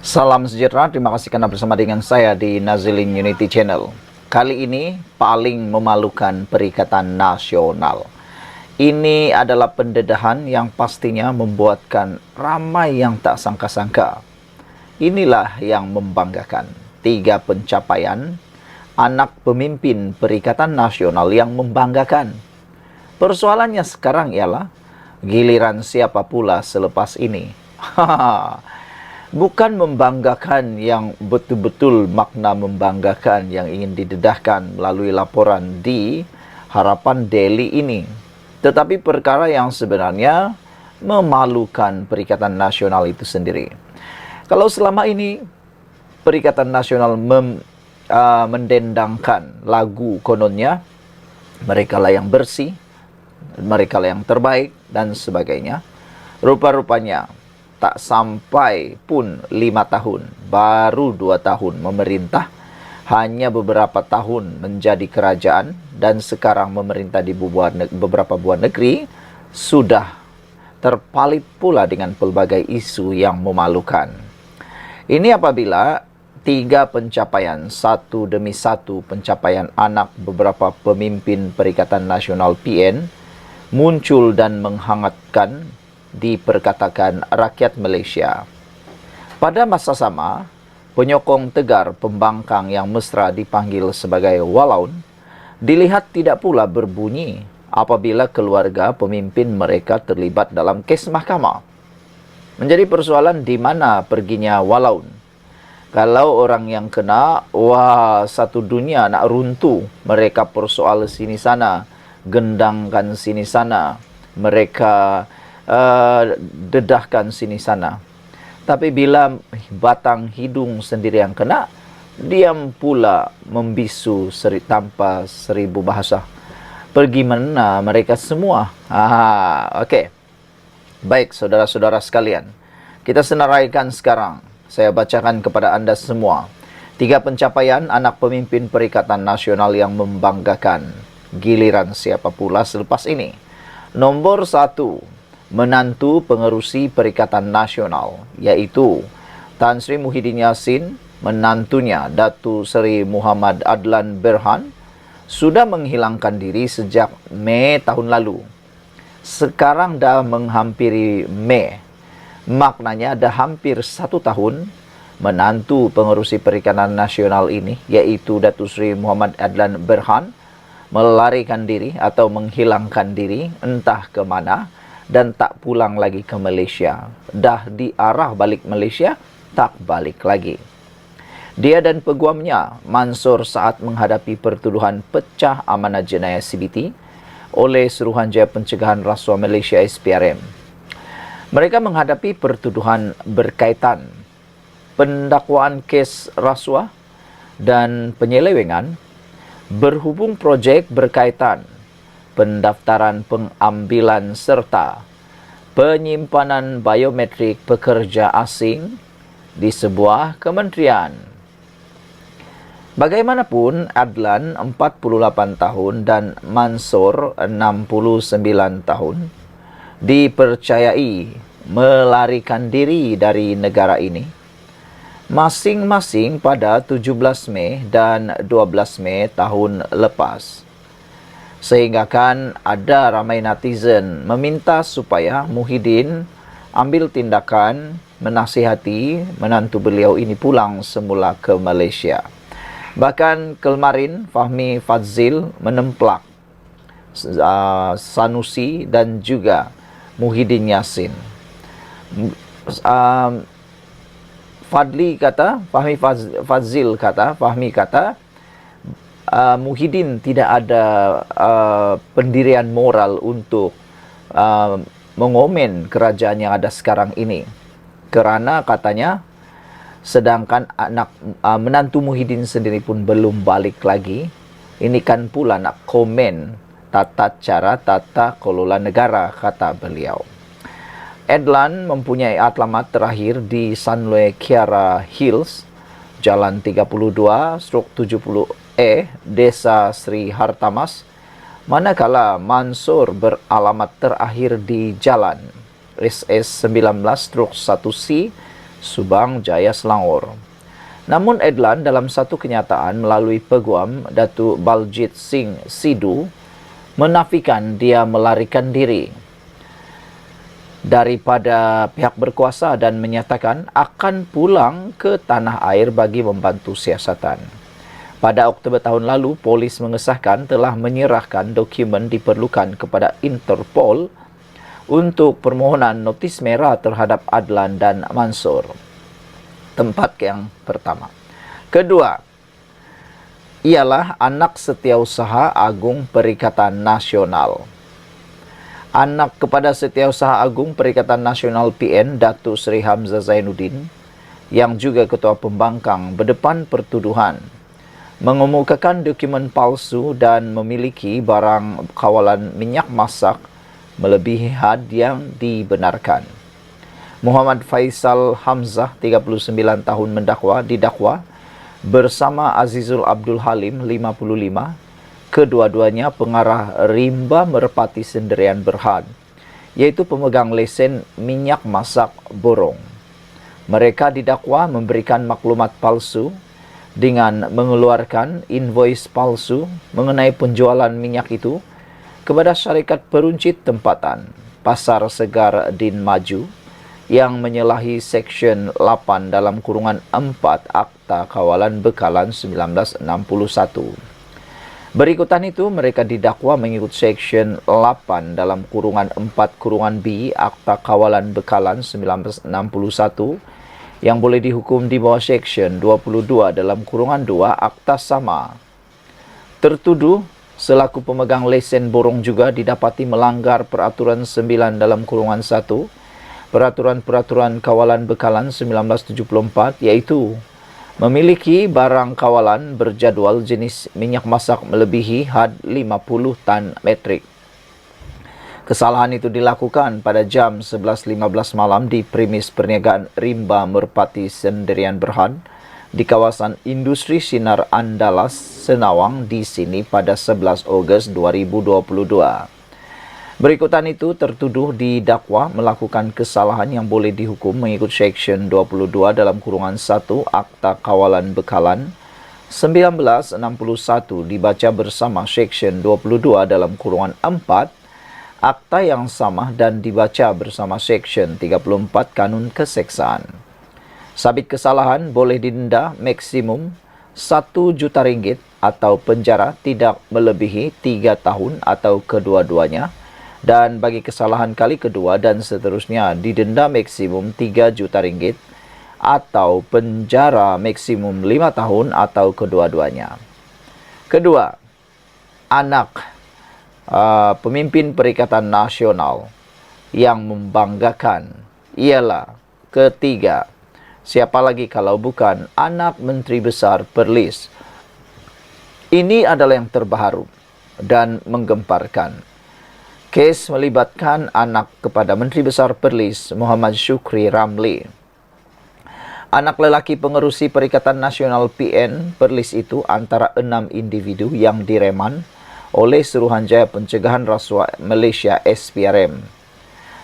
Salam sejahtera, terima kasih karena bersama dengan saya di Nazilin Unity Channel. Kali ini paling memalukan Perikatan Nasional. Ini adalah pendedahan yang pastinya membuatkan ramai yang tak sangka-sangka. Inilah yang membanggakan, 3 pencapaian anak pemimpin Perikatan Nasional yang membanggakan. Persoalannya sekarang ialah giliran siapa pula selepas ini. Bukan membanggakan yang betul-betul makna membanggakan yang ingin didedahkan melalui laporan di Harapan Daily ini. Tetapi perkara yang sebenarnya memalukan Perikatan Nasional itu sendiri. Kalau selama ini Perikatan Nasional mendendangkan lagu kononnya, merekalah yang bersih, merekalah yang terbaik dan sebagainya. Rupa-rupanya tak sampai pun 5 tahun, baru 2 tahun memerintah, hanya beberapa tahun menjadi kerajaan, dan sekarang memerintah di beberapa buah negeri, sudah terpalit pula dengan pelbagai isu yang memalukan. Ini apabila 3 pencapaian, satu demi satu pencapaian anak beberapa pemimpin Perikatan Nasional PN, muncul dan menghangatkan diperkatakan rakyat Malaysia. Pada masa sama, penyokong tegar pembangkang yang mesra dipanggil sebagai walaun, dilihat tidak pula berbunyi apabila keluarga pemimpin mereka terlibat dalam kes mahkamah. Menjadi persoalan di mana perginya walaun. Kalau orang yang kena, wah, satu dunia nak runtuh. Mereka persoal sini sana, gendangkan sini sana, mereka dedahkan sini sana. Tapi bila batang hidung sendiri yang kena, diam pula membisu tanpa 1000 bahasa. Pergi mana mereka semua? Okey. Baik, saudara-saudara sekalian, kita senaraikan sekarang. Saya bacakan kepada anda semua 3 pencapaian anak pemimpin Perikatan Nasional yang membanggakan. Giliran siapa pula selepas ini? Nombor 1, menantu pengerusi Perikatan Nasional, iaitu Tan Sri Muhyiddin Yassin, menantunya Datuk Seri Muhammad Adlan Berhan, sudah menghilangkan diri sejak Mei tahun lalu. Sekarang dah menghampiri Mei. Maknanya dah hampir 1 tahun menantu pengerusi Perikatan Nasional ini, iaitu Datuk Seri Muhammad Adlan Berhan, melarikan diri atau menghilangkan diri entah ke mana dan tak pulang lagi ke Malaysia. Dah diarah balik Malaysia, tak balik lagi. Dia dan peguamnya Mansor saat menghadapi pertuduhan pecah amanah jenayah CBT oleh Suruhanjaya Pencegahan Rasuah Malaysia SPRM. Mereka menghadapi pertuduhan berkaitan pendakwaan kes rasuah dan penyelewengan berhubung projek berkaitan pendaftaran pengambilan serta penyimpanan biometrik pekerja asing di sebuah kementerian. Bagaimanapun, Adlan 48 tahun dan Mansor 69 tahun dipercayai melarikan diri dari negara ini masing-masing pada 17 Mei dan 12 Mei tahun lepas. Sehingga kan ada ramai netizen meminta supaya Muhyiddin ambil tindakan menasihati menantu beliau ini pulang semula ke Malaysia. Bahkan kemarin Fahmi Fadzil menemplak Sanusi dan juga Muhyiddin Yassin. Fahmi kata Muhyiddin tidak ada pendirian moral untuk mengomen kerajaan yang ada sekarang ini. Kerana katanya, sedangkan menantu Muhyiddin sendiri pun belum balik lagi, ini kan pula nak komen tata kelola negara, kata beliau. Adlan mempunyai alamat terakhir di Sunway Kiara Hills, Jalan 32/70 Desa Sri Hartamas, manakala Mansor beralamat terakhir di Jalan SS 19/1C Subang Jaya Selangor. Namun Edlan dalam satu kenyataan melalui peguam Datuk Baljit Singh Sidhu menafikan dia melarikan diri daripada pihak berkuasa dan menyatakan akan pulang ke tanah air bagi membantu siasatan. Pada Oktober tahun lalu, polis mengesahkan telah menyerahkan dokumen diperlukan kepada Interpol untuk permohonan notis merah terhadap Adlan dan Mansur. Tempat yang pertama. Kedua, ialah anak setiausaha Agung Perikatan Nasional. Anak kepada Setiausaha Agung Perikatan Nasional PN, Datuk Seri Hamzah Zainuddin, yang juga Ketua Pembangkang, berdepan pertuduhan mengemukakan dokumen palsu dan memiliki barang kawalan minyak masak melebihi had yang dibenarkan. Muhammad Faisal Hamzah, 39 tahun didakwa bersama Azizul Abdul Halim, 55, kedua-duanya pengarah rimba merpati sendirian berhad, iaitu pemegang lesen minyak masak borong. Mereka didakwa memberikan maklumat palsu dengan mengeluarkan invoice palsu mengenai penjualan minyak itu kepada syarikat peruncit tempatan Pasar Segar Din Maju yang menyalahi Seksyen 8 dalam kurungan 4 Akta Kawalan Bekalan 1961. Berikutan itu, mereka didakwa mengikut Seksyen 8 dalam kurungan 4 kurungan B Akta Kawalan Bekalan 1961 yang boleh dihukum di bawah Seksyen 22 dalam kurungan 2 Akta Sama. Tertuduh selaku pemegang lesen borong juga didapati melanggar Peraturan 9 dalam kurungan 1 Peraturan-Peraturan Kawalan Bekalan 1974, iaitu memiliki barang kawalan berjadual jenis minyak masak melebihi had 50 tan metrik. Kesalahan itu dilakukan pada jam 11.15 malam di premis perniagaan rimba merpati sendirian berhad di kawasan industri Sinar Andalas, Senawang di sini pada 11 Ogos 2022. Berikutan itu, tertuduh didakwa melakukan kesalahan yang boleh dihukum mengikut Seksyen 22 dalam kurungan 1 Akta Kawalan Bekalan 1961 dibaca bersama Seksyen 22 dalam kurungan 4 Akta yang sama dan dibaca bersama Seksyen 34 Kanun Keseksaan. Sabit kesalahan boleh didenda maksimum RM1 juta atau penjara tidak melebihi 3 tahun atau kedua-duanya, dan bagi kesalahan kali kedua dan seterusnya didenda maksimum RM3 juta atau penjara maksimum 5 tahun atau kedua-duanya. Kedua, anak pemimpin Perikatan Nasional yang membanggakan ialah ketiga. Siapa lagi kalau bukan anak Menteri Besar Perlis. Ini adalah yang terbaru dan menggemparkan. Kes melibatkan anak kepada Menteri Besar Perlis, Muhammad Syukri Ramli. Anak lelaki pengerusi Perikatan Nasional PN Perlis itu antara 6 individu yang direman oleh Suruhanjaya Pencegahan Rasuah Malaysia SPRM.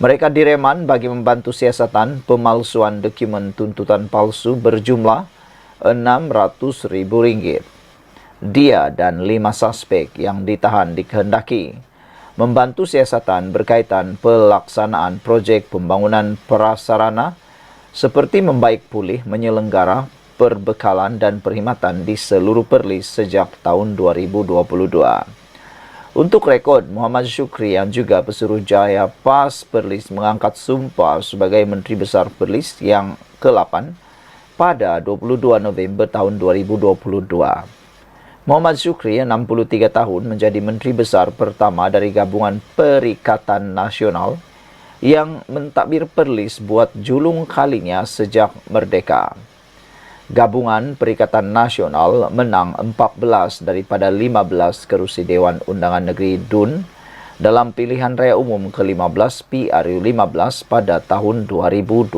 Mereka direman bagi membantu siasatan pemalsuan dokumen tuntutan palsu berjumlah RM600,000. Dia dan 5 suspek yang ditahan dikehendaki membantu siasatan berkaitan pelaksanaan projek pembangunan prasarana seperti membaik pulih menyelenggara perbekalan dan perkhidmatan di seluruh Perlis sejak tahun 2022. Untuk rekod, Muhammad Syukri yang juga Pesuruhjaya PAS Perlis mengangkat sumpah sebagai Menteri Besar Perlis yang ke-8 pada 22 November tahun 2022. Muhammad Syukri, 63 tahun, menjadi Menteri Besar pertama dari Gabungan Perikatan Nasional yang mentadbir Perlis buat julung kalinya sejak merdeka. Gabungan Perikatan Nasional menang 14 daripada 15 kerusi Dewan Undangan Negeri DUN dalam pilihan raya umum ke-15 PRU15 pada tahun 2022.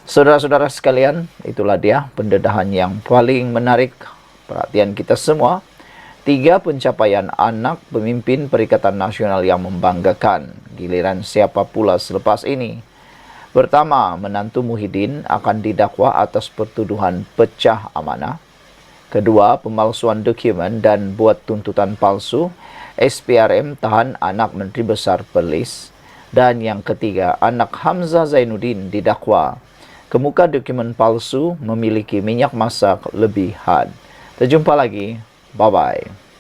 Saudara-saudara sekalian, itulah dia pendedahan yang paling menarik perhatian kita semua. 3 pencapaian anak pemimpin Perikatan Nasional yang membanggakan. Giliran siapa pula selepas ini? Pertama, menantu Muhyiddin akan didakwa atas pertuduhan pecah amanah. Kedua, pemalsuan dokumen dan buat tuntutan palsu. SPRM tahan anak Menteri Besar Perlis. Dan yang ketiga, anak Hamzah Zainuddin didakwa kemuka dokumen palsu memiliki minyak masak lebihan. Terjumpa lagi. Bye-bye.